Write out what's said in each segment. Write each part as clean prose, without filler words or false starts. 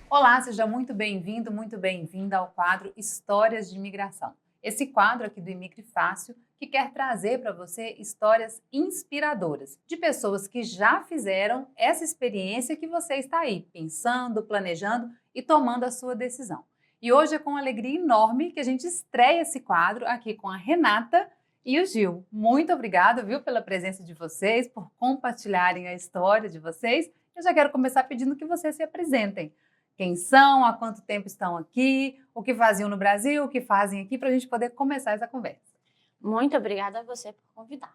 Olá, seja muito bem-vindo, muito bem-vinda ao quadro Histórias de Imigração. Esse quadro aqui do Imigre Fácil que quer trazer para você histórias inspiradoras de pessoas que já fizeram essa experiência que você está aí pensando, planejando e tomando a sua decisão. E hoje é com alegria enorme que a gente estreia esse quadro aqui com a Renata e o Gil. Muito obrigada, viu, pela presença de vocês, por compartilharem a história de vocês. Eu já quero começar pedindo que vocês se apresentem. Quem são, há quanto tempo estão aqui, o que faziam no Brasil, o que fazem aqui, para a gente poder começar essa conversa. Muito obrigada a você por convidar.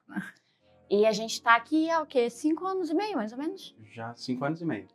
E a gente está aqui há o quê? 5 anos e meio, mais ou menos? Já 5 anos e meio.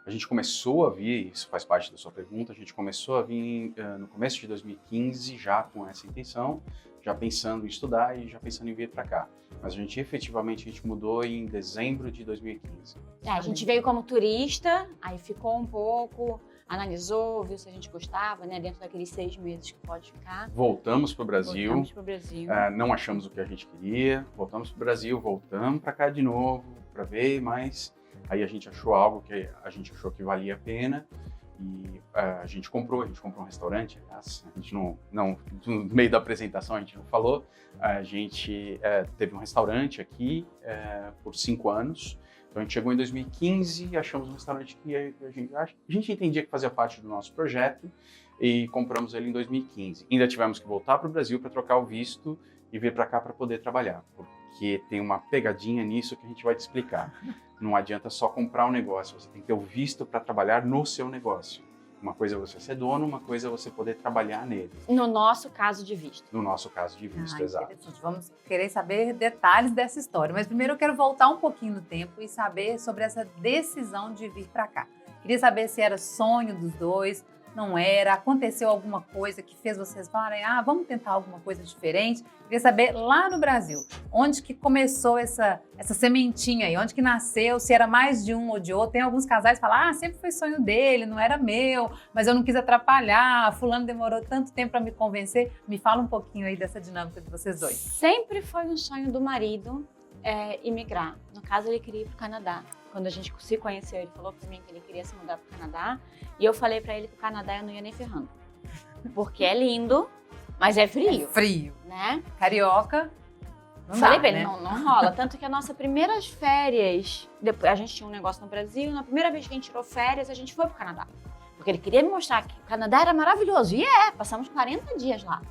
A gente começou a vir, isso faz parte da sua pergunta, a gente começou a vir no começo de 2015 já com essa intenção, já pensando em estudar e já pensando em vir para cá. Mas efetivamente a gente mudou em dezembro de 2015. A gente veio como turista, aí ficou um pouco, analisou, viu se a gente gostava, né? Dentro daqueles 6 meses que pode ficar. Voltamos para o Brasil. Voltamos para o Brasil. Não achamos o que a gente queria, voltamos para o Brasil, voltamos para cá de novo para ver, mas aí a gente achou algo que a gente achou que valia a pena. E a gente comprou um restaurante, aliás, a gente no meio da apresentação a gente não falou, a gente teve um restaurante aqui por 5 anos, então a gente chegou em 2015, achamos um restaurante que a gente entendia que fazia parte do nosso projeto e compramos ele em 2015. Ainda tivemos que voltar para o Brasil para trocar o visto e vir para cá para poder trabalhar, porque tem uma pegadinha nisso que a gente vai te explicar. Não adianta só comprar um negócio, você tem que ter o visto para trabalhar no seu negócio. Uma coisa é você ser dono, uma coisa é você poder trabalhar nele. No nosso caso de visto. No nosso caso de visto, exato. Vamos querer saber detalhes dessa história, mas primeiro eu quero voltar um pouquinho no tempo e saber sobre essa decisão de vir para cá. Queria saber se era sonho dos dois, não era, aconteceu alguma coisa que fez vocês falarem, vamos tentar alguma coisa diferente. Queria saber lá no Brasil, onde que começou essa sementinha aí, onde que nasceu, se era mais de um ou de outro. Tem alguns casais que falam, sempre foi sonho dele, não era meu, mas eu não quis atrapalhar, fulano demorou tanto tempo para me convencer. Me fala um pouquinho aí dessa dinâmica de vocês dois. Sempre foi um sonho do marido imigrar. No caso, ele queria ir para o Canadá. Quando a gente se conheceu, ele falou para mim que ele queria se mudar para o Canadá. E eu falei para ele que o Canadá eu não ia nem ferrando. Porque é lindo, mas é frio. É frio. Né? Carioca, não falei dá, pra ele, né? não rola. Tanto que as nossas primeiras férias, depois, a gente tinha um negócio no Brasil, na primeira vez que a gente tirou férias, a gente foi pro Canadá. Porque ele queria me mostrar que o Canadá era maravilhoso. E passamos 40 dias lá.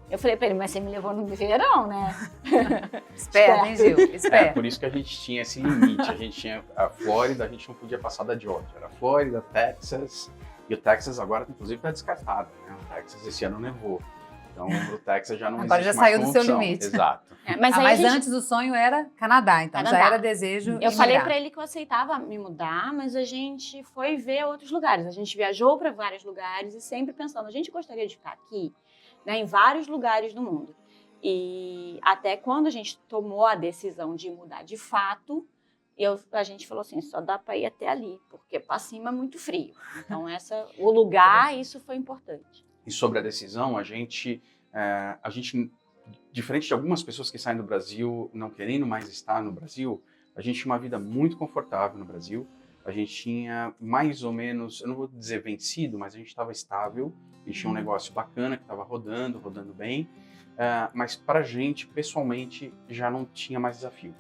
Eu falei pra ele, mas você me levou no verão, né? Espera, hein, Gil? Espera. Por isso que a gente tinha esse limite. A gente tinha a Flórida, a gente não podia passar da Georgia. Era Flórida, Texas. E o Texas agora, inclusive, está descartado, né? O Texas esse ano nevou. Então, o Texas já não agora existe já mais saiu como do seu opção. limite. Exato. Mas antes o sonho era Canadá, então Canadá. já era desejo. Eu falei pra ele que eu aceitava me mudar, mas a gente foi ver outros lugares. A gente viajou para vários lugares e sempre pensando, a gente gostaria de ficar aqui, né, em vários lugares do mundo. E até quando a gente tomou a decisão de mudar de fato, a gente falou assim, só dá para ir até ali, porque para cima é muito frio. Então o lugar, isso foi importante. E sobre a decisão, a gente, diferente de algumas pessoas que saem do Brasil não querendo mais estar no Brasil, a gente tinha uma vida muito confortável no Brasil. A gente tinha mais ou menos, eu não vou dizer vencido, mas a gente estava estável. A gente tinha um negócio bacana que estava rodando bem. Mas para a gente, pessoalmente, já não tinha mais desafio.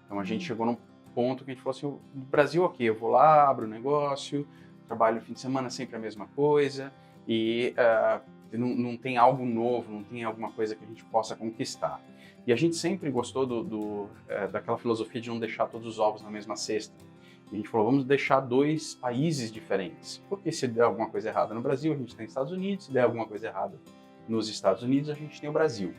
Então a gente chegou num ponto que a gente falou assim, no Brasil, ok, eu vou lá, abro o negócio, trabalho no fim de semana sempre a mesma coisa. E não tem algo novo, não tem alguma coisa que a gente possa conquistar. E a gente sempre gostou daquela filosofia de não deixar todos os ovos na mesma cesta. E a gente falou, vamos deixar 2 países diferentes. Porque se der alguma coisa errada no Brasil, a gente tem Estados Unidos. Se der alguma coisa errada nos Estados Unidos, a gente tem o Brasil.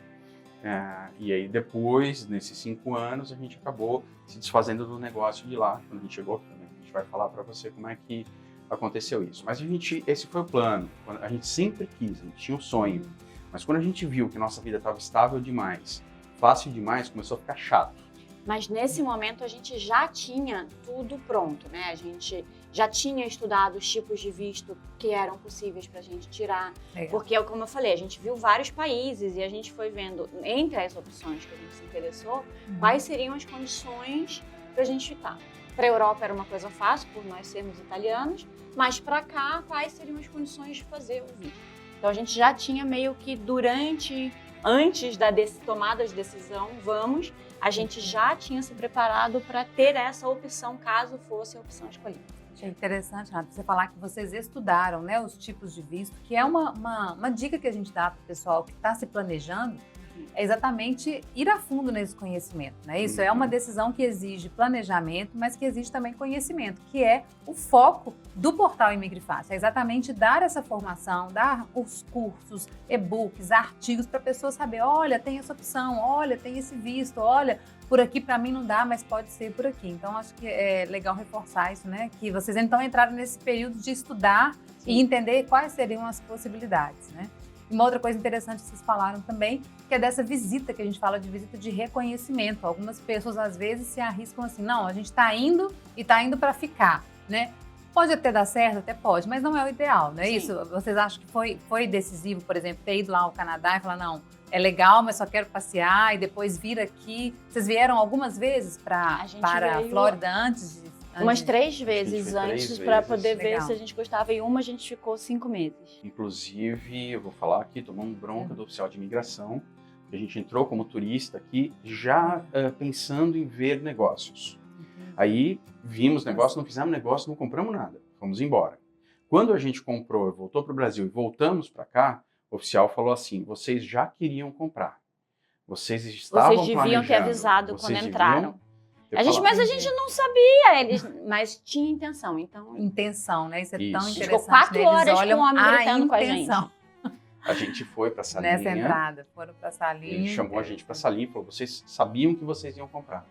E aí depois, nesses 5 anos, a gente acabou se desfazendo do negócio de lá. Quando a gente chegou, a gente vai falar para você como é que aconteceu isso. Mas esse foi o plano. A gente sempre quis, a gente tinha um sonho. Mas quando a gente viu que nossa vida estava estável demais, fácil demais, começou a ficar chato. Mas nesse momento a gente já tinha tudo pronto, né? A gente já tinha estudado os tipos de visto que eram possíveis para a gente tirar. Legal. Porque, como eu falei, a gente viu vários países e a gente foi vendo, entre as opções que a gente se interessou, quais seriam as condições para a gente ficar. Para a Europa era uma coisa fácil, por nós sermos italianos, mas para cá, quais seriam as condições de fazer o visto? Então a gente já tinha meio que antes da tomada de decisão, a gente já tinha se preparado para ter essa opção, caso fosse a opção escolhida. É interessante, Renata, você falar que vocês estudaram, né, os tipos de visto, que é uma dica que a gente dá para o pessoal que está se planejando, é exatamente ir a fundo nesse conhecimento, né? Isso é uma decisão que exige planejamento, mas que exige também conhecimento, que é o foco do portal Imigrifácil. É exatamente dar essa formação, dar os cursos, e-books, artigos para a pessoa saber, olha, tem essa opção, olha, tem esse visto, olha, por aqui para mim não dá, mas pode ser por aqui. Então, acho que é legal reforçar isso, né? Que vocês então entraram nesse período de estudar e entender quais seriam as possibilidades, né? Uma outra coisa interessante que vocês falaram também, que é dessa visita, que a gente fala de visita de reconhecimento. Algumas pessoas, às vezes, se arriscam assim, não, a gente está indo e está indo para ficar, né? Pode até dar certo, até pode, mas não é o ideal, não é isso? Vocês acham que foi decisivo, por exemplo, ter ido lá ao Canadá e falar, não, é legal, mas só quero passear e depois vir aqui? Vocês vieram algumas vezes para a Flórida antes de... Umas 3 vezes antes para poder ver Legal. se a gente gostava, e uma a gente ficou 5 meses. Inclusive, eu vou falar aqui, tomamos bronca do oficial de imigração, que a gente entrou como turista aqui já pensando em ver negócios. Aí vimos negócio, não fizemos negócio, não compramos nada, fomos embora. Quando a gente comprou, voltou para o Brasil e voltamos para cá, o oficial falou assim, vocês já queriam comprar, vocês estavam Vocês deviam ter avisado quando entraram. Mas a gente não sabia, mas tinha intenção, então... Intenção, né? Isso é tão Isso. interessante. Ficou 4 né? horas Eles com olham o homem a gritando com a gente. intenção. A gente foi para a salinha. Nessa entrada, foram para a salinha. Ele chamou a gente para a salinha e falou, vocês sabiam que vocês iam comprar.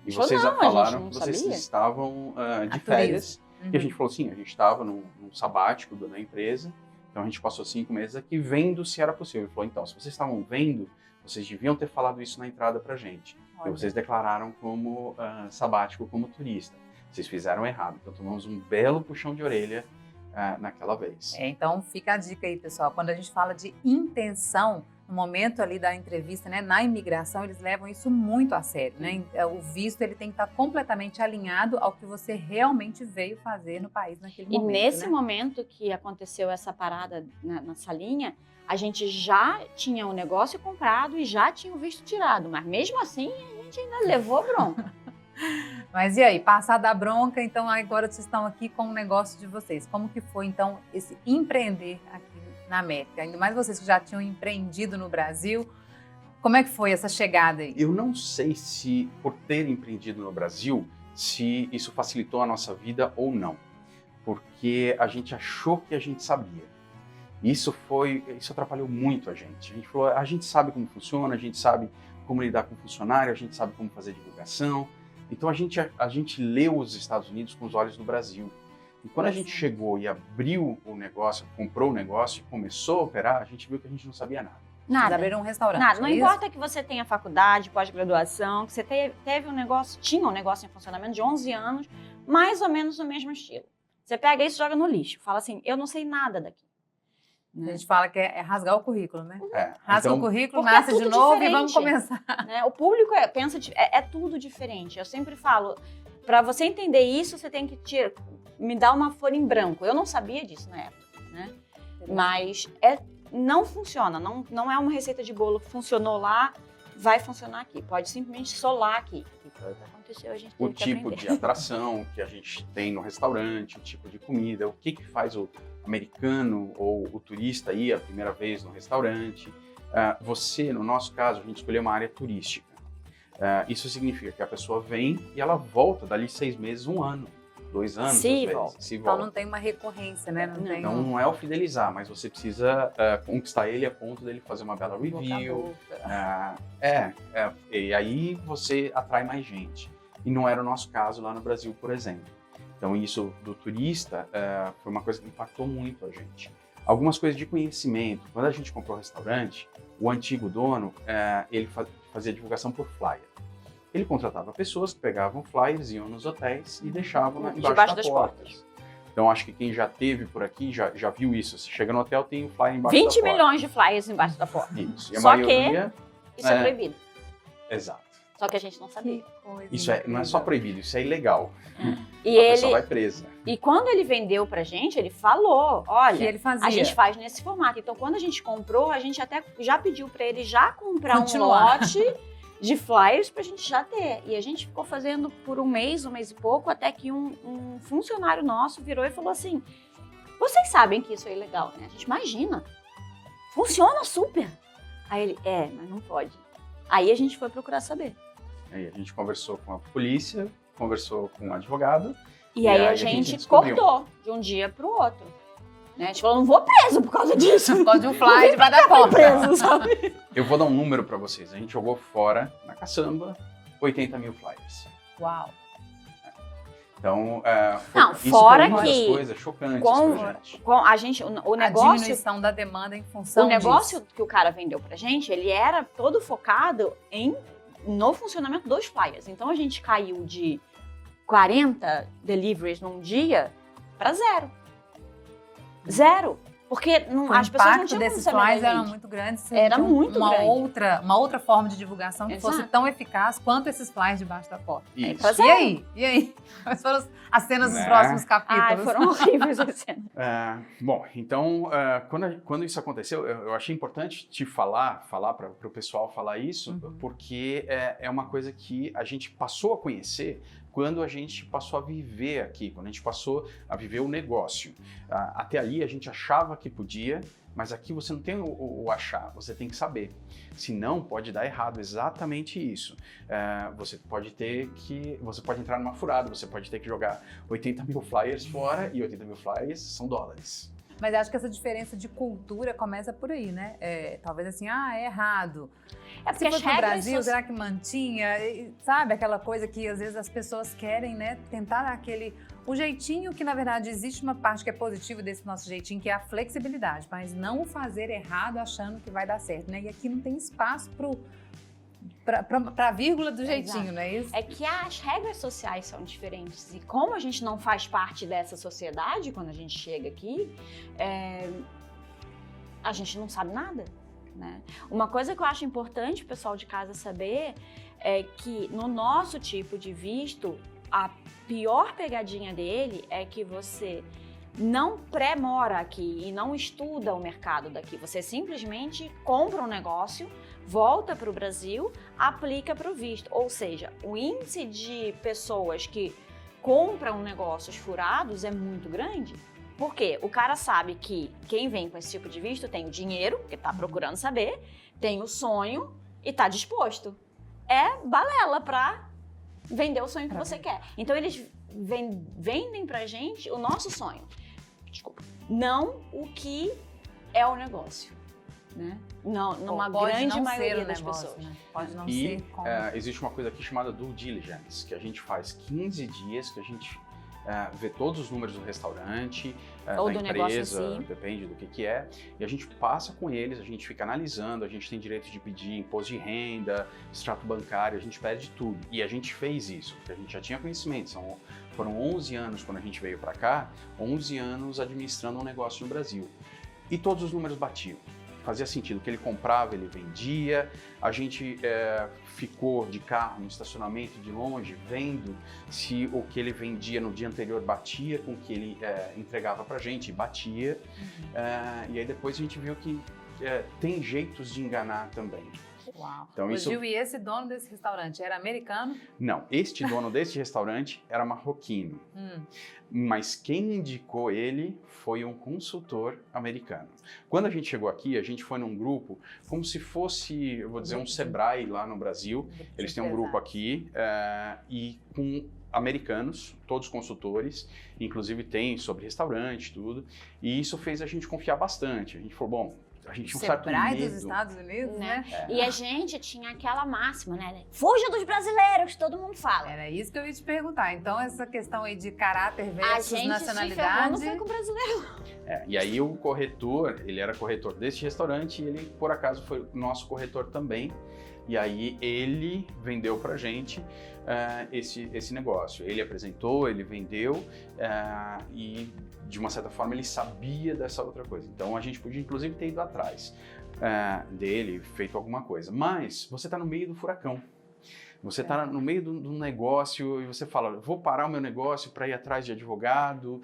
E Falou, vocês não, a falaram gente não que vocês sabia. estavam de A férias. turismo. E a gente falou assim, a gente estava num sabático da empresa, então a gente passou 5 meses aqui vendo se era possível. Ele falou, então, se vocês estavam vendo, vocês deviam ter falado isso na entrada pra gente. E vocês declararam como sabático, como turista. Vocês fizeram errado. Então tomamos um belo puxão de orelha naquela vez. Então fica a dica aí, pessoal. Quando a gente fala de intenção, no momento ali da entrevista, né, na imigração, eles levam isso muito a sério, né? O visto ele tem que estar completamente alinhado ao que você realmente veio fazer no país naquele momento. E nesse né? momento que aconteceu essa parada na salinha, a gente já tinha o negócio comprado e já tinha o visto tirado, mas mesmo assim a gente ainda levou bronca. Mas e aí, passar da bronca, então agora vocês estão aqui com o negócio de vocês. Como que foi então esse empreender aqui na América? Ainda mais vocês que já tinham empreendido no Brasil, como é que foi essa chegada aí? Eu não sei se por ter empreendido no Brasil, se isso facilitou a nossa vida ou não. Porque a gente achou que a gente sabia. Isso atrapalhou muito a gente. A gente falou, a gente sabe como funciona, a gente sabe como lidar com funcionário, a gente sabe como fazer divulgação. Então a gente leu os Estados Unidos com os olhos do Brasil. E quando a gente chegou e abriu o negócio, comprou o negócio e começou a operar, a gente viu que a gente não sabia nada. Vocês Nada. abriram um restaurante, Nada. Não é isso? importa que você tenha faculdade, pós-graduação, que você teve um negócio, tinha um negócio em funcionamento de 11 anos, mais ou menos no mesmo estilo. Você pega isso e joga no lixo. Fala assim, eu não sei nada daqui. A gente fala que é rasgar o currículo, né? Rasga Então, o currículo, porque é nasce de tudo novo e vamos diferente. começar. Né? O público é tudo diferente. Eu sempre falo, para você entender isso, você tem que me dar uma folha em branco. Eu não sabia disso na época, né? Mas não funciona, não é uma receita de bolo que funcionou lá, vai funcionar aqui. Pode simplesmente solar aqui. E foi o que aconteceu, a gente teve o que tipo aprender. de atração que a gente tem no restaurante, o tipo de comida, o que faz o americano ou o turista ir a primeira vez no restaurante. Você, no nosso caso, a gente escolheu uma área turística. Isso significa que a pessoa vem e ela volta dali 6 meses, 1 ano, 2 anos, Se às vezes, volta. se Então volta. não tem uma recorrência, né? Não tem Então não é o fidelizar, mas você precisa conquistar ele a ponto dele fazer uma bela review. E aí você atrai mais gente. E não era o nosso caso lá no Brasil, por exemplo. Então isso do turista foi uma coisa que impactou muito a gente. Algumas coisas de conhecimento. Quando a gente comprou o restaurante, o antigo dono, ele fazia divulgação por flyer. Ele contratava pessoas que pegavam flyers, iam nos hotéis e deixavam Debaixo das das portas. Então, acho que quem já teve por aqui já viu isso. Você chega no hotel, tem um flyer embaixo 20 da porta. milhões de flyers embaixo da porta. Isso. E a Só maioria... Isso é proibido. Exato. Só que a gente não sabia. Isso não é só proibido, isso é ilegal. E A pessoa vai presa. E quando ele vendeu pra gente, ele falou, olha, Que ele fazia. a gente faz nesse formato. Então, quando a gente comprou, a gente até já pediu pra ele já comprar Continuar. um lote de flyers pra gente já ter. E a gente ficou fazendo por um mês e pouco, até que um funcionário nosso virou e falou assim, vocês sabem que isso é ilegal, né? A gente imagina. Funciona super. Aí ele, mas não pode. Aí a gente foi procurar saber. Aí a gente conversou com a polícia, conversou com o advogado. E aí a gente descobriu. cortou de um dia pro outro. Né? A gente falou, não vou preso por causa disso. Por causa de um flyer debaixo da porta. Preso, sabe? Eu vou dar um número pra vocês. A gente jogou fora, na caçamba, 80 mil flyers. Uau. Então, Não, isso fora foi uma das que coisas chocantes com- pra gente. Com a gente, o A negócio, diminuição da demanda em função o negócio disso. que o cara vendeu pra gente, ele era todo focado no funcionamento dos flyers. Então a gente caiu de 40 deliveries num dia pra 0. 0. Porque as pessoas não O impacto tinham como desses saber flyers da era gente. muito grande. Você Era tinha muito grande. uma outra forma de divulgação que fosse Exato. tão eficaz quanto esses flyers debaixo da porta. Isso. pra E zero. aí? E aí? Quais foram as cenas dos Né? próximos Ai, capítulos? foram horríveis as cenas. Bom, então, quando isso aconteceu, eu achei importante te falar para o pessoal falar isso, porque é uma coisa que a gente passou a conhecer quando a gente passou a viver aqui, quando a gente passou a viver o negócio. Até ali a gente achava que podia, mas aqui você não tem o achar, você tem que saber. Senão pode dar errado, exatamente isso. Você pode entrar numa furada, você pode ter que jogar 80 mil flyers fora, e 80 mil flyers são dólares. Mas acho que essa diferença de cultura começa por aí, né? Talvez assim, é errado. É Se porque as fosse no regras Brasil, será que mantinha? Sabe, aquela coisa que às vezes as pessoas querem, né? Tentar o jeitinho que, na verdade, existe uma parte que é positiva desse nosso jeitinho, que é a flexibilidade, mas não o fazer errado achando que vai dar certo, né? E aqui não tem espaço para a vírgula do jeitinho, Exato. não é isso? É que as regras sociais são diferentes. E como a gente não faz parte dessa sociedade, quando a gente chega aqui, a gente não sabe nada. Né? Uma coisa que eu acho importante o pessoal de casa saber é que no nosso tipo de visto, a pior pegadinha dele é que você não pré-mora aqui e não estuda o mercado daqui. Você simplesmente compra um negócio, volta para o Brasil, aplica para o visto. Ou seja, o índice de pessoas que compram negócios furados é muito grande. Por quê? O cara sabe que quem vem com esse tipo de visto tem o dinheiro, porque está procurando saber, tem o sonho e está disposto. É balela para vender o sonho que você quer. Então eles vendem pra gente o nosso sonho. Desculpa. Não o que é o negócio. Né? Não, numa grande maioria das pessoas. Né? Pode não E ser como... existe uma coisa aqui chamada due diligence, que a gente faz 15 dias, que a gente vê todos os números do restaurante, ou da do negócio em empresa, si. depende do que é, e a gente passa com eles, a gente fica analisando, a gente tem direito de pedir imposto de renda, extrato bancário, a gente pede tudo. E a gente fez isso, porque a gente já tinha conhecimento, foram 11 anos quando a gente veio para cá, 11 anos administrando um negócio no Brasil. E todos os números batiam. Fazia sentido, o que ele comprava, ele vendia, a gente ficou de carro no estacionamento de longe, vendo se o que ele vendia no dia anterior batia com o que ele entregava pra gente, e batia. E aí depois a gente viu que tem jeitos de enganar também. Uau. Então, Gil, e esse dono desse restaurante era americano? Não, este dono deste restaurante era marroquino. Mas quem indicou ele foi um consultor americano. Quando a gente chegou aqui, a gente foi num grupo como se fosse, eu vou dizer, um Sebrae lá no Brasil. Eles têm um grupo aqui e com americanos, todos consultores, inclusive tem sobre restaurante, tudo. E isso fez a gente confiar bastante. A gente falou, bom, a gente tinha um certo Sebrae medo. dos Estados Unidos, né? E a gente tinha aquela máxima, né? Fuja dos brasileiros, todo mundo fala. Era isso que eu ia te perguntar. Então, essa questão aí de caráter A versus gente nacionalidade... se ferrou, não foi com brasileiro. E aí o corretor, ele era corretor deste restaurante e ele, por acaso, foi nosso corretor também. E aí ele vendeu para a gente esse negócio. Ele apresentou, ele vendeu e de uma certa forma ele sabia dessa outra coisa. Então a gente podia inclusive ter ido atrás dele, feito alguma coisa. Mas você está no meio do furacão. Você está no meio do negócio e você fala, vou parar o meu negócio para ir atrás de advogado,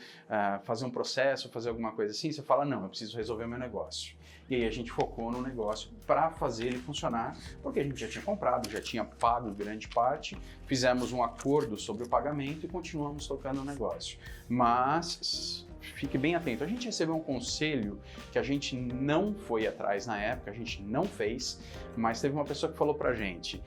fazer um processo, fazer alguma coisa assim. Você fala, não, eu preciso resolver o meu negócio. E aí a gente focou no negócio para fazer ele funcionar, porque a gente já tinha comprado, já tinha pago grande parte, fizemos um acordo sobre o pagamento e continuamos tocando o negócio. Mas fique bem atento, a gente recebeu um conselho que a gente não foi atrás na época, a gente não fez, mas teve uma pessoa que falou pra gente,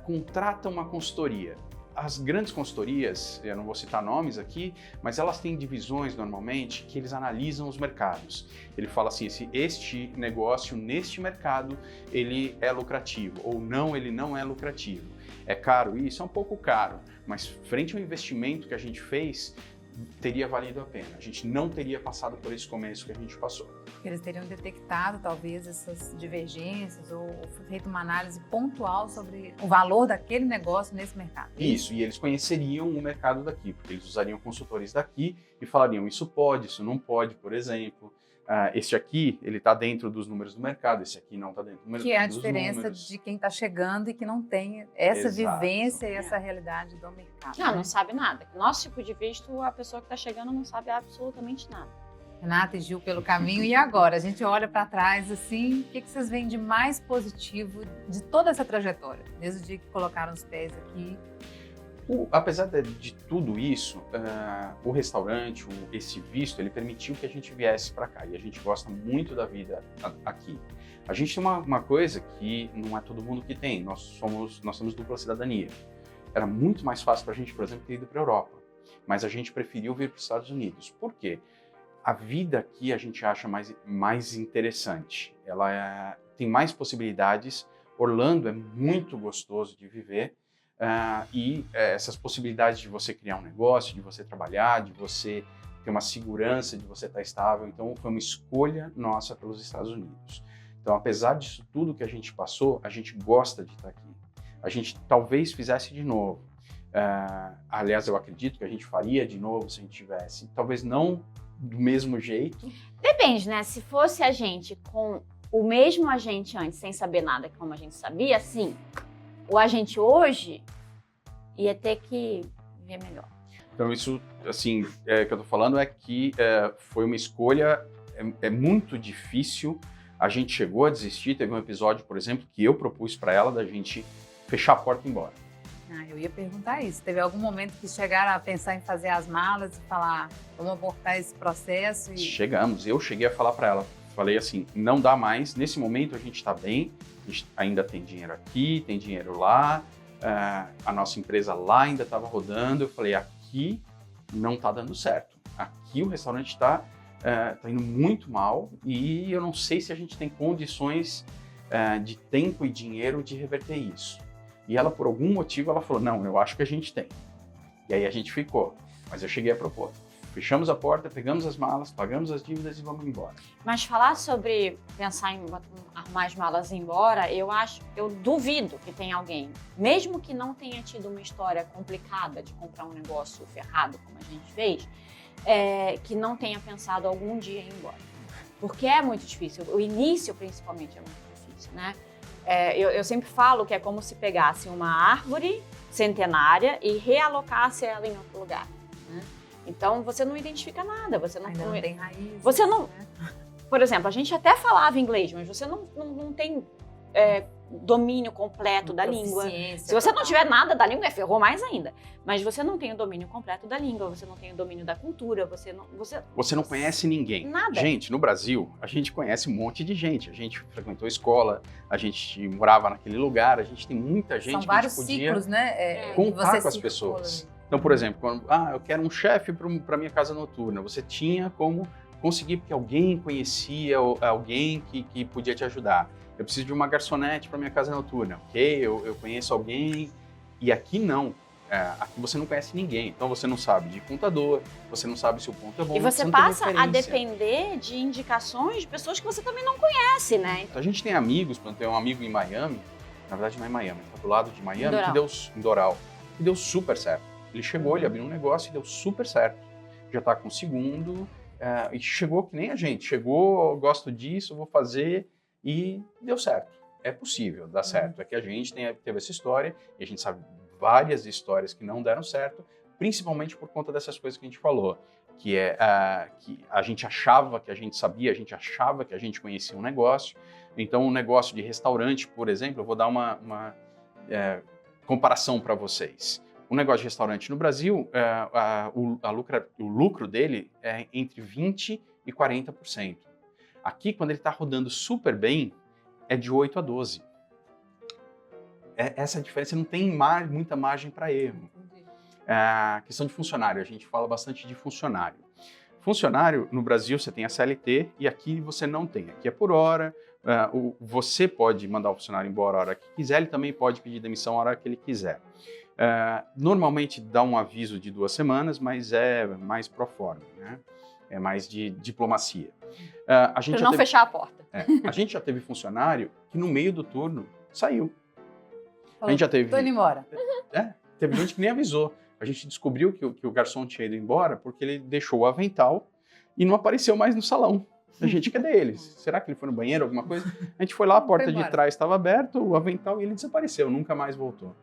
contrata uma consultoria. As grandes consultorias, eu não vou citar nomes aqui, mas elas têm divisões normalmente que eles analisam os mercados. Ele fala assim, se este negócio neste mercado ele é lucrativo ou não, ele não é lucrativo. É caro isso? É um pouco caro, mas frente ao investimento que a gente fez, teria valido a pena. A gente não teria passado por esse começo que a gente passou. Eles teriam detectado talvez essas divergências ou feito uma análise pontual sobre o valor daquele negócio nesse mercado. Isso, e eles conheceriam o mercado daqui, porque eles usariam consultores daqui e falariam isso pode, isso não pode, por exemplo. Este aqui, ele está dentro dos números do mercado, esse aqui não está dentro dos números. Que é a diferença de quem está chegando e que não tem essa vivência e essa realidade do mercado. Não sabe nada. Nosso tipo de visto, a pessoa que está chegando não sabe absolutamente nada. Renata e Gil pelo caminho. E agora? A gente olha para trás assim, o que vocês veem de mais positivo de toda essa trajetória? Desde o dia que colocaram os pés aqui. Apesar de tudo isso, o restaurante, esse visto, ele permitiu que a gente viesse para cá e a gente gosta muito da vida aqui. A gente tem uma coisa que não é todo mundo que tem, nós temos dupla cidadania. Era muito mais fácil para a gente, por exemplo, ter ido para a Europa, mas a gente preferiu vir para os Estados Unidos. Por quê? A vida aqui a gente acha mais interessante, ela tem mais possibilidades, Orlando é muito gostoso de viver, essas possibilidades de você criar um negócio, de você trabalhar, de você ter uma segurança, de você estar estável. Então, foi uma escolha nossa pelos Estados Unidos. Então, apesar disso tudo que a gente passou, a gente gosta de estar aqui. A gente talvez fizesse de novo. Aliás, eu acredito que a gente faria de novo se a gente tivesse. Talvez não do mesmo jeito. Depende, né? Se fosse a gente com o mesmo agente antes, sem saber nada como a gente sabia, sim. O agente hoje ia ter que ver melhor. Então isso, assim, que eu tô falando é que foi uma escolha, é muito difícil. A gente chegou a desistir, teve um episódio, por exemplo, que eu propus para ela da gente fechar a porta e ir embora. Eu ia perguntar isso. Teve algum momento que chegaram a pensar em fazer as malas e falar, vamos abortar esse processo? Chegamos, eu cheguei a falar para ela, falei assim, não dá mais, nesse momento a gente está bem, a gente ainda tem dinheiro aqui, tem dinheiro lá, a nossa empresa lá ainda estava rodando, eu falei, aqui não está dando certo, aqui o restaurante está indo muito mal e eu não sei se a gente tem condições de tempo e dinheiro de reverter isso. E ela, por algum motivo, ela falou, não, eu acho que a gente tem. E aí a gente ficou, mas eu cheguei a propor. Fechamos a porta, pegamos as malas, pagamos as dívidas e vamos embora. Mas falar sobre pensar em arrumar as malas e ir embora, eu duvido que tenha alguém, mesmo que não tenha tido uma história complicada de comprar um negócio ferrado, como a gente fez, que não tenha pensado algum dia em ir embora. Porque é muito difícil, o início principalmente é muito difícil, né? Eu sempre falo que é como se pegasse uma árvore centenária e realocasse ela em outro lugar, né? Então, você não identifica nada, você não tem raiz. Você não... Né? Por exemplo, a gente até falava inglês, mas você não tem domínio completo da língua. Se você não tiver nada da língua, ferrou mais ainda. Mas você não tem o domínio completo da língua, você não tem o domínio da cultura, você não conhece ninguém. Nada. Gente, no Brasil, a gente conhece um monte de gente. A gente frequentou escola, a gente morava naquele lugar, a gente tem muita gente. São vários que a gente podia ciclos, né? contar com as pessoas. Então, por exemplo, quando eu quero um chefe para minha casa noturna, você tinha como conseguir, porque alguém conhecia alguém que podia te ajudar. Eu preciso de uma garçonete para minha casa noturna, ok? Eu conheço alguém. E aqui não. Aqui você não conhece ninguém. Então você não sabe de contador, você não sabe se o ponto é bom. E você passa a depender de indicações de pessoas que você também não conhece, né? A gente tem amigos, por exemplo, tem um amigo em Miami, Na verdade, não é Miami, está do lado de Miami, Doral. em Doral, que deu super certo. Ele chegou, ele abriu um negócio e deu super certo. Já está com o segundo, e chegou que nem a gente. Chegou, gosto disso, vou fazer, e deu certo. É possível dar certo. É que a gente teve essa história, e a gente sabe várias histórias que não deram certo, principalmente por conta dessas coisas que a gente falou. Que é que a gente achava que a gente sabia, a gente achava que a gente conhecia um negócio. Então, um negócio de restaurante, por exemplo, eu vou dar uma comparação para vocês. Um negócio de restaurante no Brasil, o lucro dele é entre 20% e 40%. Aqui, quando ele está rodando super bem, é de 8% a 12%. Essa diferença não tem muita margem para erro. A questão de funcionário, a gente fala bastante de funcionário. Funcionário, no Brasil, você tem a CLT e aqui você não tem. Aqui é por hora, você pode mandar o funcionário embora a hora que quiser, ele também pode pedir demissão a hora que ele quiser. Normalmente dá um aviso de 2 semanas, mas é mais pro forma, né? É mais de diplomacia. Para não fechar a porta. A gente já teve funcionário que no meio do turno saiu. Falou, a gente já teve. Tô indo embora. Teve gente que nem avisou. A gente descobriu que o garçom tinha ido embora porque ele deixou o avental e não apareceu mais no salão. A gente, cadê eles? Será que ele foi no banheiro, alguma coisa? A gente foi lá, a porta de trás estava aberta, o avental, e ele desapareceu, nunca mais voltou.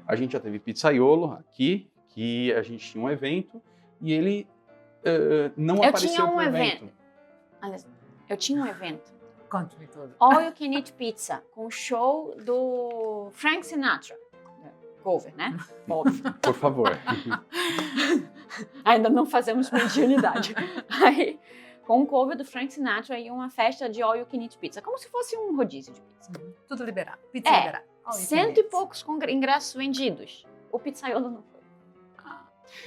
A gente já teve pizzaiolo aqui, que a gente tinha um evento e ele não apareceu no evento. Eu tinha um evento. Conte-me tudo. All You Can Eat Pizza, com o show do Frank Sinatra. Cover, né? Óbvio. Por favor. Ainda não fazemos mediunidade. Aí, com o cover do Frank Sinatra e uma festa de All You Can Eat Pizza. Como se fosse um rodízio de pizza. Tudo liberado. Pizza liberada. 100 e poucos ingressos vendidos. O pizzaiolo não foi.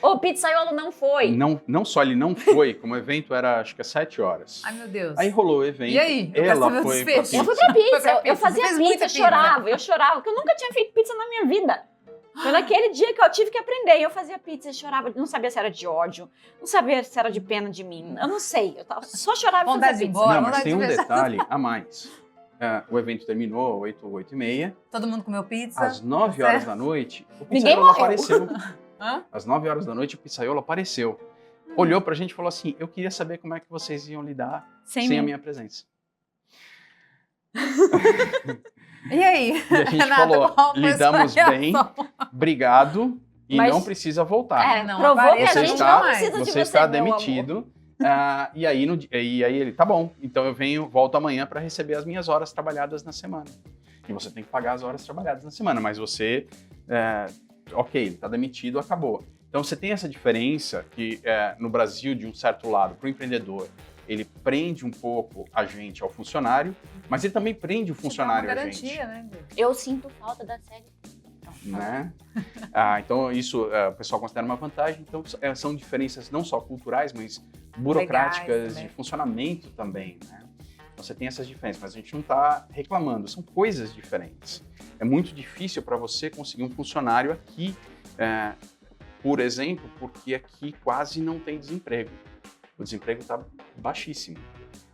O pizzaiolo não foi. Não só ele não foi, como o evento era, acho que às 7 horas. Ai, meu Deus. Aí rolou o evento. E aí? Ela foi pra pizza. Eu fui pra pizza. Foi pra Eu pizza. fazia Você fez muita pizza, eu chorava, porque eu nunca tinha feito pizza na minha vida. Foi naquele dia que eu tive que aprender. Eu fazia pizza, chorava, não sabia se era de ódio, não sabia se era de pena de mim. Eu não sei, só chorava e fazia pizza. Não, mas tem um detalhe a mais. O evento terminou 8h30. Todo mundo comeu pizza. Às 9 horas da noite, o Ninguém pizzaiolo morreu. apareceu. Hã? Às 9 horas da noite, o pizzaiolo apareceu. Olhou pra gente e falou assim, eu queria saber como é que vocês iam lidar sem a minha presença. E aí? E a gente falou, lidamos bem, obrigado, e Mas- não precisa voltar. não provou que apareça a gente nunca não mais. precisa de Você você, está meu amor. demitido. E aí ele, tá bom, então eu volto amanhã para receber as minhas horas trabalhadas na semana. E você tem que pagar as horas trabalhadas na semana, mas você, ok, ele está demitido, acabou. Então você tem essa diferença que no Brasil, de um certo lado, para o empreendedor, ele prende um pouco a gente ao funcionário, mas ele também prende o funcionário Você dá a uma gente. garantia, né? Eu sinto falta da série. Né? Então isso o pessoal considera uma vantagem. Então são diferenças não só culturais, mas burocráticas, Legais de também. funcionamento também, né? Então, você tem essas diferenças, mas a gente não está reclamando, são coisas diferentes. É muito difícil para você conseguir um funcionário aqui, por exemplo, porque aqui quase não tem desemprego. O desemprego está baixíssimo.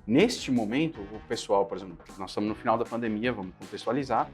Neste momento, o pessoal, por exemplo, nós estamos no final da pandemia, vamos contextualizar,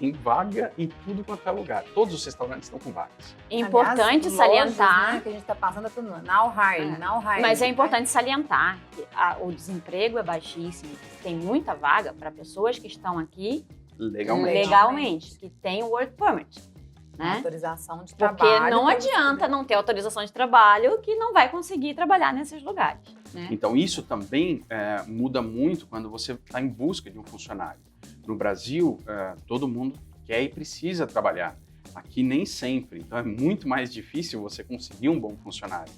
tem vaga em tudo quanto é lugar. Todos os restaurantes estão com vagas. Importante Aliás, salientar. lojas, né, que a gente está passando é tudo now hiring, now hiring. Mas é importante salientar que o desemprego é baixíssimo. Tem muita vaga para pessoas que estão aqui legalmente, que têm o work permit. Né? Autorização de Porque trabalho. não pra adianta você- não ter autorização de trabalho que não vai conseguir trabalhar nesses lugares. Né? Então, isso também muda muito quando você está em busca de um funcionário. No Brasil, todo mundo quer e precisa trabalhar. Aqui nem sempre. Então, é muito mais difícil você conseguir um bom funcionário.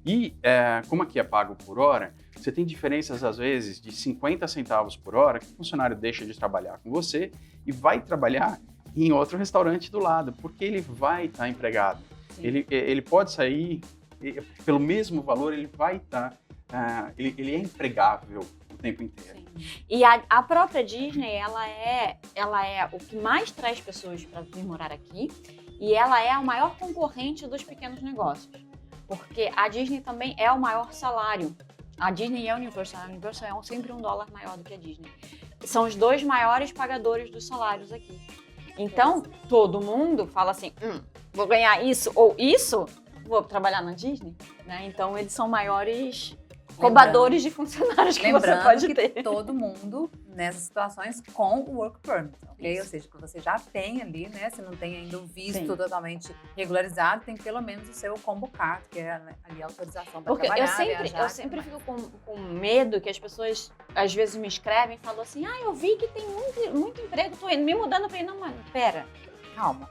E, como aqui é pago por hora, você tem diferenças, às vezes, de 50 centavos por hora que o funcionário deixa de trabalhar com você e vai trabalhar em outro restaurante do lado, porque ele vai estar empregado. Ele pode sair, pelo mesmo valor, ele vai estar... ele é empregável o tempo inteiro. Sim. E a própria Disney, ela é o que mais traz pessoas para vir morar aqui e ela é a maior concorrente dos pequenos negócios. Porque a Disney também é o maior salário. A Disney e a Universal é sempre $1 maior do que a Disney. são os 2 maiores pagadores dos salários aqui. Então, todo mundo fala assim, vou ganhar isso ou isso, vou trabalhar na Disney, né? Então, eles são maiores roubadores de funcionários que você pode ter. Todo mundo nessas situações com o Work Permit, ok? Ou seja, que você já tem ali, né? Se não tem ainda o visto totalmente regularizado, tem pelo menos o seu Combo Card, que é ali a autorização para trabalhar, Porque eu sempre fico com medo que as pessoas, às vezes, me escrevem e falam assim, eu vi que tem muito emprego, tô indo, me mudando. Eu falei, não, mano, pera. Calma.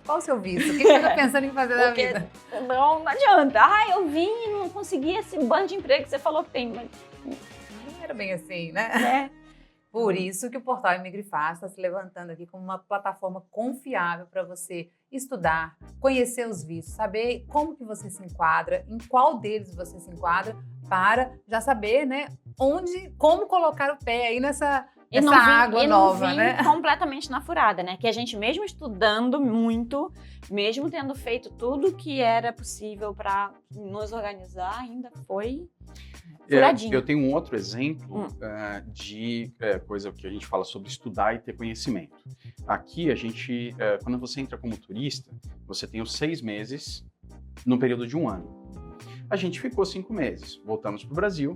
Qual o seu visto? O que você está pensando em fazer na vida? Não adianta. Eu vim e não consegui esse bando de emprego que você falou que tem. Mas não era bem assim, né? Por isso que o portal Imigrifácil está se levantando aqui como uma plataforma confiável para você estudar, conhecer os vistos, saber como que você se enquadra, em qual deles você se enquadra, para já saber, né, como colocar o pé aí nessa água nova, né? Completamente na furada, né? Que a gente, mesmo estudando muito, mesmo tendo feito tudo que era possível para nos organizar, ainda foi furadinho. Eu tenho um outro exemplo de coisa que a gente fala sobre estudar e ter conhecimento. Aqui, a gente, quando você entra como turista, você tem os 6 meses no período de 1 ano. A gente ficou 5 meses, voltamos para o Brasil.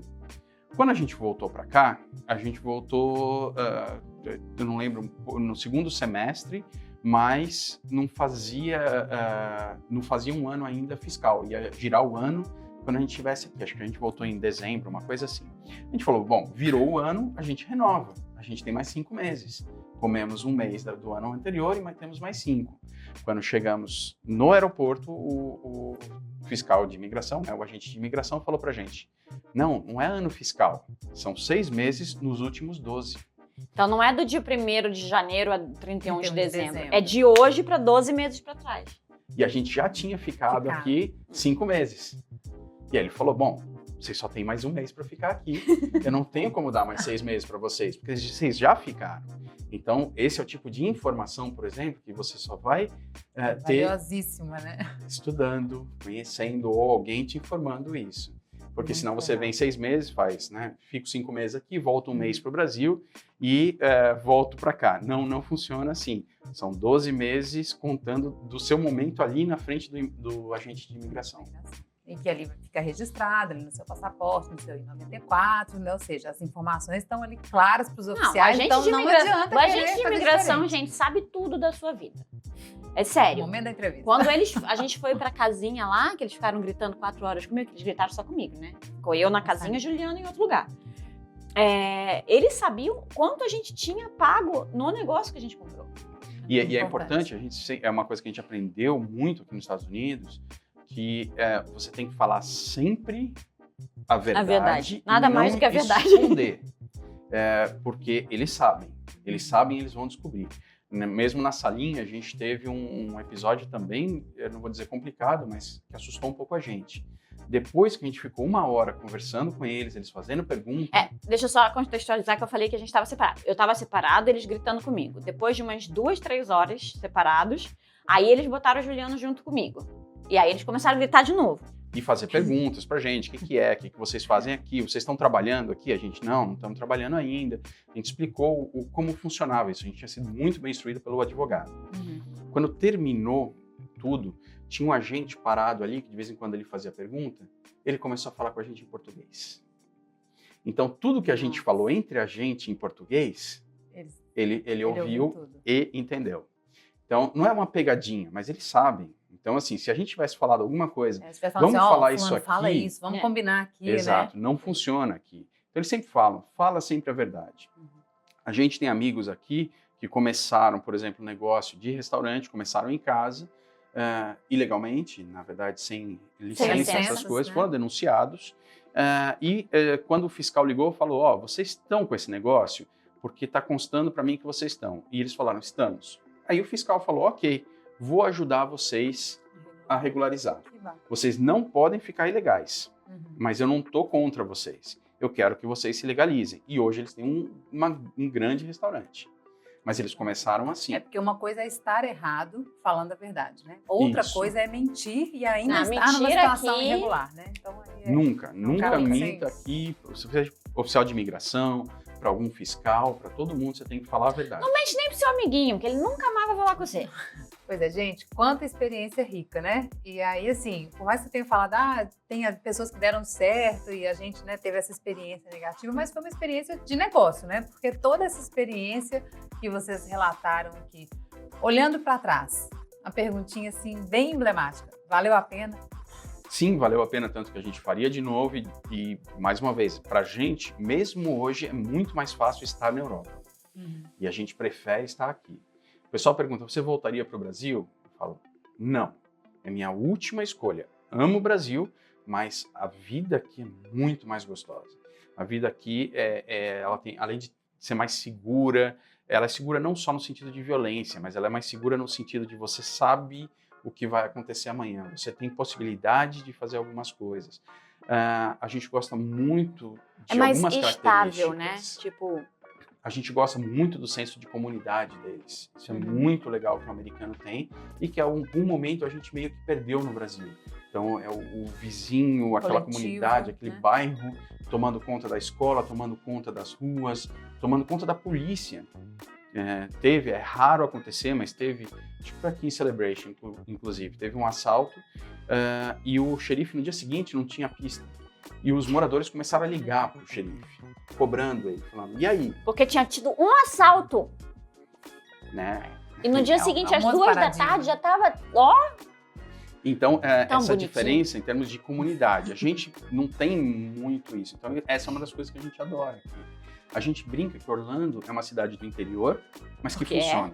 Quando a gente voltou para cá, a gente voltou, eu não lembro, no segundo semestre, mas não fazia 1 ano ainda fiscal. Ia girar o ano quando a gente estivesse aqui. Acho que a gente voltou em dezembro, uma coisa assim. A gente falou, bom, virou o ano, a gente renova. A gente tem mais 5 meses. Comemos 1 mês do ano anterior e mais temos mais 5. Quando chegamos no aeroporto, o fiscal de imigração, né, o agente de imigração, falou pra gente, não é ano fiscal, são 6 meses nos últimos 12. Então não é do dia 1º de janeiro a 31 de dezembro, é de hoje para 12 meses para trás. E a gente já tinha ficado aqui 5 meses. E aí ele falou, bom, vocês só têm mais 1 mês para ficar aqui, eu não tenho como dar mais 6 meses para vocês, porque vocês já ficaram. Então, esse é o tipo de informação, por exemplo, que você só vai ter valiosíssima, né? Estudando, conhecendo ou alguém te informando isso. Porque senão você vem 6 meses, fico 5 meses aqui, volto 1 mês para o Brasil e volto para cá. Não funciona assim. São 12 meses contando do seu momento ali na frente do agente de imigração. E que ali fica registrado ali no seu passaporte, no seu I-94, né? Ou seja, as informações estão ali claras para os oficiais, então não adianta o agente de imigração, gente, sabe tudo da sua vida. É sério. No momento da entrevista. Quando a gente foi pra casinha lá, que eles ficaram gritando 4 horas comigo, que eles gritaram só comigo, né? Ficou eu na casinha, Juliana em outro lugar. Eles sabiam quanto a gente tinha pago no negócio que a gente comprou. E é importante, é uma coisa que a gente aprendeu muito aqui nos Estados Unidos, que você tem que falar sempre a verdade. Nada mais do que a verdade. Esconder. Porque eles sabem, eles vão descobrir. Mesmo na salinha, a gente teve um episódio também, eu não vou dizer complicado, mas que assustou um pouco a gente. Depois que a gente ficou 1 hora conversando com eles fazendo perguntas... Deixa eu só contextualizar que eu falei que a gente estava separado. Eu estava separado, eles gritando comigo. Depois de umas 2, 3 horas separados, aí eles botaram o Juliano junto comigo. E aí eles começaram a gritar de novo. E fazer perguntas pra gente, o que vocês fazem aqui, vocês estão trabalhando aqui? A gente, não estamos trabalhando ainda. A gente explicou como funcionava isso, a gente tinha sido muito bem instruído pelo advogado. Quando terminou tudo, tinha um agente parado ali, que de vez em quando ele fazia pergunta, ele começou a falar com a gente em português. Então, tudo que a gente falou entre a gente em português, ele ouviu e entendeu. Então, não é uma pegadinha, mas eles sabem. Então, assim, se a gente tivesse falado alguma coisa, vamos falar isso aqui. Fala isso, vamos combinar aqui, exato, né? não funciona aqui. Então, eles sempre falam, fala sempre a verdade. A gente tem amigos aqui que começaram, por exemplo, um negócio de restaurante, começaram em casa, ilegalmente, na verdade, sem licença, essas coisas, foram denunciados. Quando o fiscal ligou, falou, vocês estão com esse negócio? Porque está constando para mim que vocês estão. E eles falaram, estamos. Aí o fiscal falou, ok, vou ajudar vocês a regularizar. Vocês não podem ficar ilegais, mas eu não estou contra vocês. Eu quero que vocês se legalizem. E hoje eles têm um grande restaurante. Mas eles começaram assim. É porque uma coisa é estar errado falando a verdade, né? Outra coisa é mentir e ainda estar numa situação irregular, né? Então, nunca minta aqui, oficial de imigração, para algum fiscal, para todo mundo, você tem que falar a verdade. Não mente nem pro seu amiguinho, que ele nunca mais vai falar com você. Pois é, gente, quanta experiência rica, né? E aí, assim, por mais que eu tenha falado, tem pessoas que deram certo e a gente, né, teve essa experiência negativa, mas foi uma experiência de negócio, né? Porque toda essa experiência que vocês relataram aqui, olhando para trás, uma perguntinha, assim, bem emblemática, valeu a pena? Sim, valeu a pena, tanto que a gente faria de novo e mais uma vez, pra gente, mesmo hoje, é muito mais fácil estar na Europa. E a gente prefere estar aqui. O pessoal pergunta, você voltaria para o Brasil? Eu falo, não. É minha última escolha. Amo o Brasil, mas a vida aqui é muito mais gostosa. A vida aqui, ela tem, além de ser mais segura, ela é segura não só no sentido de violência, mas ela é mais segura no sentido de você sabe o que vai acontecer amanhã. Você tem possibilidade de fazer algumas coisas. A gente gosta muito de algumas características. É mais estável, né? Tipo... A gente gosta muito do senso de comunidade deles. Isso é muito legal que o americano tem e que em algum momento a gente meio que perdeu no Brasil. Então é o vizinho, aquela comunidade, aquele bairro tomando conta da escola, tomando conta das ruas, tomando conta da polícia. É raro acontecer, mas teve, acho que foi aqui em Celebration, inclusive, teve um assalto e o xerife no dia seguinte não tinha pista. E os moradores começaram a ligar pro xerife, cobrando ele, falando, e aí? Porque tinha tido um assalto. Né? E no dia seguinte, às 2 da tarde, já tava, ó... Então, essa bonitinho. diferença em termos de comunidade, a gente não tem muito isso. Então, essa é uma das coisas que a gente adora aqui. A gente brinca que Orlando é uma cidade do interior, mas que funciona.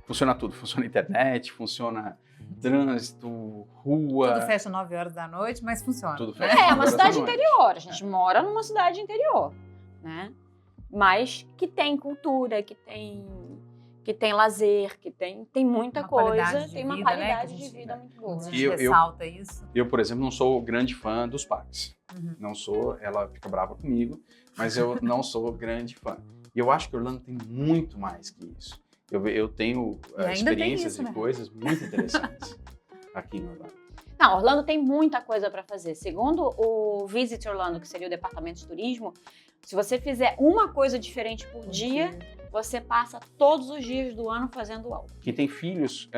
Funciona tudo. Funciona internet, funciona trânsito, rua... Tudo fecha 9 horas da noite, mas funciona. Tudo fecha É 9 uma horas cidade da noite. interior. A gente mora numa cidade interior, né? Mas que tem cultura, que tem lazer, que tem muita Uma coisa, qualidade de tem uma vida, né, qualidade que a de gente- vida muito boa. A gente ressalta isso. Eu, por exemplo, não sou grande fã dos parques. Não sou, ela fica brava comigo, mas eu não sou grande fã. E eu acho que Orlando tem muito mais que isso. Eu tenho E ainda experiências tem isso, e né? coisas muito interessantes aqui em Orlando. Não, Orlando tem muita coisa para fazer. Segundo o Visit Orlando, que seria o departamento de turismo, se você fizer uma coisa diferente por dia, você passa todos os dias do ano fazendo algo. Quem tem filhos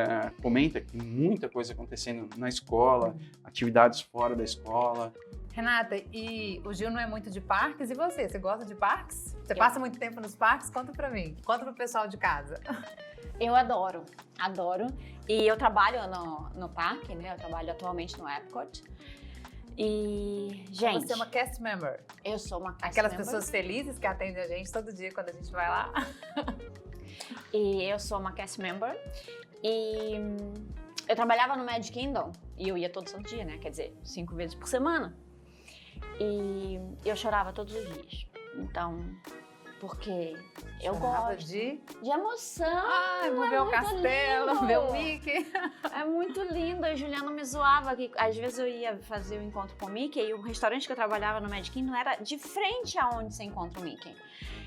comenta que tem muita coisa acontecendo na escola, atividades fora da escola. Renata, e o Gil não é muito de parques, e você? Você gosta de parques? Você passa muito tempo nos parques? Conta pra mim. Conta pro pessoal de casa. Eu adoro. E eu trabalho no parque, né? Eu trabalho atualmente no Epcot. E, gente, Você é uma cast member. eu sou uma cast Aquelas member. pessoas felizes que atendem a gente todo dia quando a gente vai lá. E eu sou uma cast member. E eu trabalhava no Magic Kingdom. E eu ia todo santo dia, né? Quer dizer, 5 vezes por semana. E eu chorava todos os dias. Então, porque eu Chorava gosto de... de emoção. Ai, vou ver o muito castelo, lindo. ver o Mickey. É muito lindo. A Juliana me zoava que às vezes eu ia fazer o encontro com o Mickey e o restaurante que eu trabalhava no Magic Kingdom era de frente aonde você encontra o Mickey.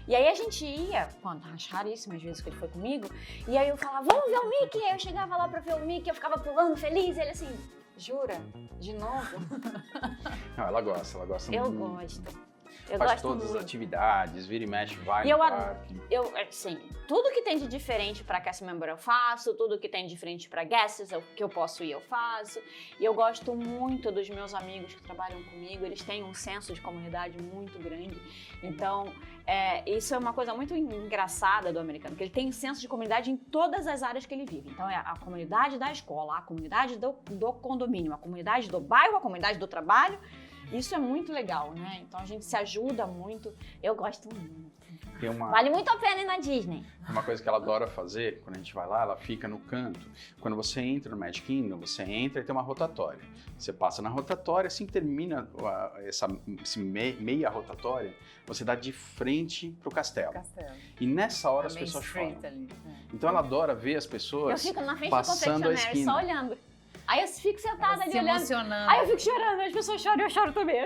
E aí a gente ia, quando as raríssimas vezes que ele foi comigo, e aí eu falava, vamos ver o Mickey. Aí eu chegava lá pra ver o Mickey, eu ficava pulando feliz, e ele assim, jura? De novo? Não, ela gosta Eu muito. gosto. Eu Faz gosto todas as muito. atividades, vira e mexe, vai E eu no adoro. parque. Eu, assim, tudo que tem de diferente para cast member eu faço, tudo que tem de diferente para guests que eu posso ir eu faço. E eu gosto muito dos meus amigos que trabalham comigo, eles têm um senso de comunidade muito grande. Então, isso é uma coisa muito engraçada do americano, que ele tem um senso de comunidade em todas as áreas que ele vive. Então, é a comunidade da escola, a comunidade do condomínio, a comunidade do bairro, a comunidade do trabalho. Isso é muito legal, né? Então a gente se ajuda muito. Eu gosto muito. Tem Vale muito a pena ir na Disney. uma coisa que ela adora fazer, quando a gente vai lá, ela fica no canto. Quando você entra no Magic Kingdom, você entra e tem uma rotatória. Você passa na rotatória, assim que termina essa meia rotatória, você dá de frente pro castelo. E nessa hora as Main pessoas Street choram. ali. Então ela adora ver as Eu pessoas fico na frente do passando a confectionário, esquina. só olhando. Aí eu fico sentada ali Se olhando. emocionando. Aí eu fico chorando, as pessoas choram e eu choro também.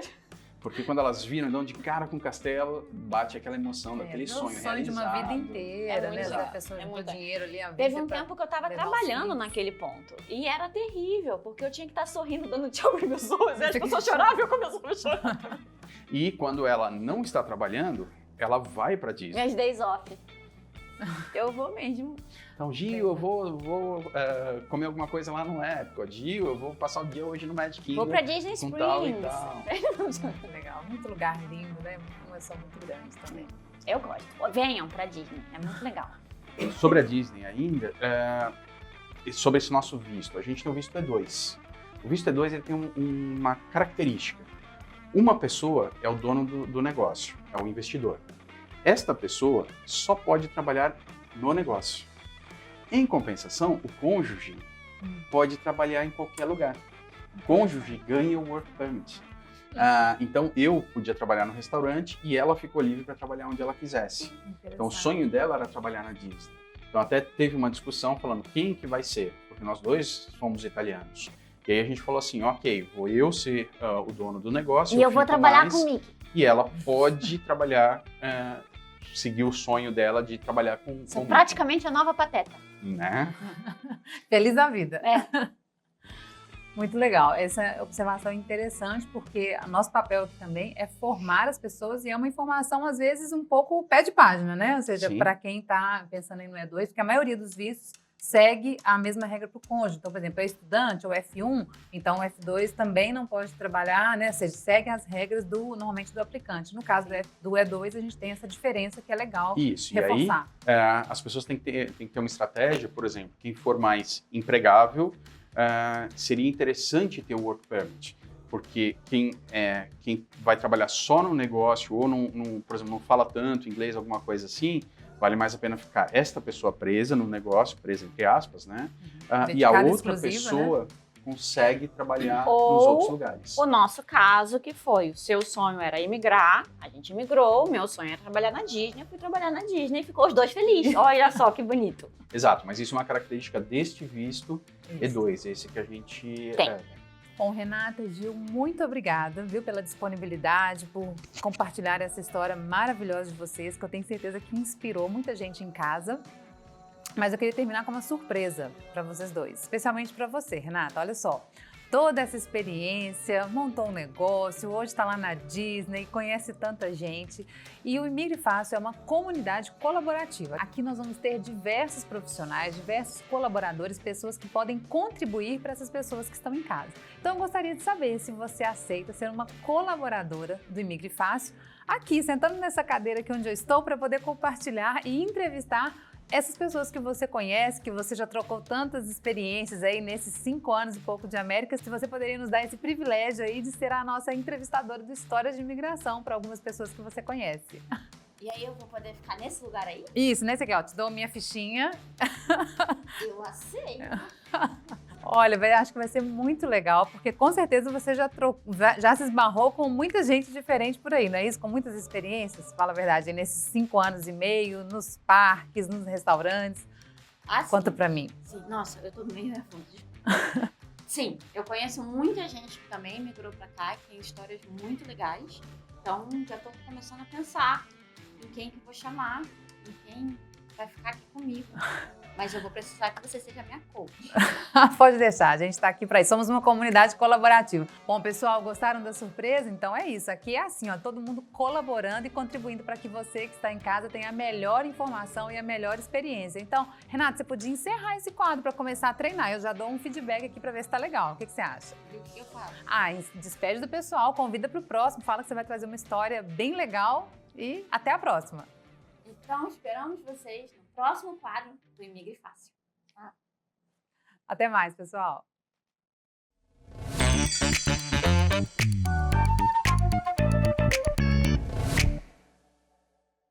Porque quando elas viram, dão de cara com o castelo, bate aquela emoção daquele É sonho o sonho de uma vida realizado. inteira, É né? muito A legal. pessoa É juntou muito. dinheiro ali, a vida Teve um pra tempo que eu tava levar os trabalhando filhos. naquele ponto. E era terrível, porque eu tinha que estar sorrindo, dando tchau para pessoas. E as pessoas choravam e eu começava a chorar. E quando ela não está trabalhando, ela vai pra Disney. Minhas days off. Eu vou mesmo. Então, Gil, eu vou comer alguma coisa lá no Epcot. Gil, eu vou passar o dia hoje no Magic Kingdom. Vou pra Disney com tal e Springs. tal. Muito legal, muito lugar lindo, né? Uma emoção muito grande também. Eu gosto. Venham pra Disney, é muito legal. Sobre a Disney ainda, sobre esse nosso visto, a gente tem o visto E2. O visto E2 ele tem uma característica. Uma pessoa é o dono do negócio, é o investidor. Esta pessoa só pode trabalhar no negócio. Em compensação, o cônjuge pode trabalhar em qualquer lugar. O cônjuge ganha o work permit. Então, eu podia trabalhar no restaurante e ela ficou livre para trabalhar onde ela quisesse. Então, o sonho dela era trabalhar na Disney. Então, até teve uma discussão falando quem que vai ser, porque nós dois somos italianos. E aí a gente falou assim, ok, vou eu ser o dono do negócio. E eu vou trabalhar mais, com o Mickey. E ela pode trabalhar, seguir o sonho dela de trabalhar com Sou o praticamente a nova Pateta. Mickey, né? Feliz da vida. É. Muito legal. Essa observação é interessante porque o nosso papel aqui também é formar as pessoas e é uma informação, às vezes, um pouco pé de página, né? Ou seja, para quem está pensando em no E2, porque a maioria dos vistos segue a mesma regra para o cônjuge. Então, por exemplo, é estudante ou F1, então o F2 também não pode trabalhar, né? Ou seja, segue as regras normalmente do aplicante. No caso do E2, a gente tem essa diferença que é legal reforçar. E aí, as pessoas têm que ter uma estratégia, por exemplo, quem for mais empregável, seria interessante ter o work permit, porque quem vai trabalhar só no negócio ou, por exemplo, não fala tanto inglês, alguma coisa assim, vale mais a pena ficar esta pessoa presa no negócio, presa entre aspas, né? E a outra pessoa, né, consegue trabalhar nos outros lugares. O nosso caso, que foi, o seu sonho era imigrar, a gente imigrou, o meu sonho era trabalhar na Disney, eu fui trabalhar na Disney e ficou os dois felizes. Olha só que bonito. Exato, mas isso é uma característica deste visto E2, esse que a gente tem. Bom, Renata, Gil, muito obrigada, viu, pela disponibilidade, por compartilhar essa história maravilhosa de vocês, que eu tenho certeza que inspirou muita gente em casa. Mas eu queria terminar com uma surpresa para vocês dois, especialmente para você, Renata. Olha só, toda essa experiência, montou um negócio, hoje está lá na Disney, conhece tanta gente. E o Imigre Fácil é uma comunidade colaborativa. Aqui nós vamos ter diversos profissionais, diversos colaboradores, pessoas que podem contribuir para essas pessoas que estão em casa. Então eu gostaria de saber se você aceita ser uma colaboradora do Imigre Fácil, aqui, sentando nessa cadeira aqui onde eu estou, para poder compartilhar e entrevistar essas pessoas que você conhece, que você já trocou tantas experiências aí nesses 5 anos e pouco de América, se você poderia nos dar esse privilégio aí de ser a nossa entrevistadora do Histórias de Imigração para algumas pessoas que você conhece. E aí eu vou poder ficar nesse lugar aí? Isso, nesse aqui, ó, te dou minha fichinha. Eu aceito. Olha, acho que vai ser muito legal, porque com certeza você já se esbarrou com muita gente diferente por aí, não é isso? Com muitas experiências, fala a verdade, nesses 5 anos e meio, nos parques, nos restaurantes. Conta pra mim. Sim, nossa, eu tô meio nervosa. Sim, eu conheço muita gente que também migrou pra cá, que tem histórias muito legais. Então, já tô começando a pensar em quem que eu vou chamar, em quem vai ficar aqui comigo. Mas eu vou precisar que você seja minha coach. Pode deixar, a gente está aqui para isso. Somos uma comunidade colaborativa. Bom, pessoal, gostaram da surpresa? Então é isso. Aqui é assim, ó, todo mundo colaborando e contribuindo para que você que está em casa tenha a melhor informação e a melhor experiência. Então, Renata, você podia encerrar esse quadro para começar a treinar. Eu já dou um feedback aqui para ver se está legal. O que você acha? E o que eu falo? Despede do pessoal, convida para o próximo, fala que você vai trazer uma história bem legal e até a próxima. Então, esperamos vocês no próximo quadro do Imigre Fácil. Até mais, pessoal.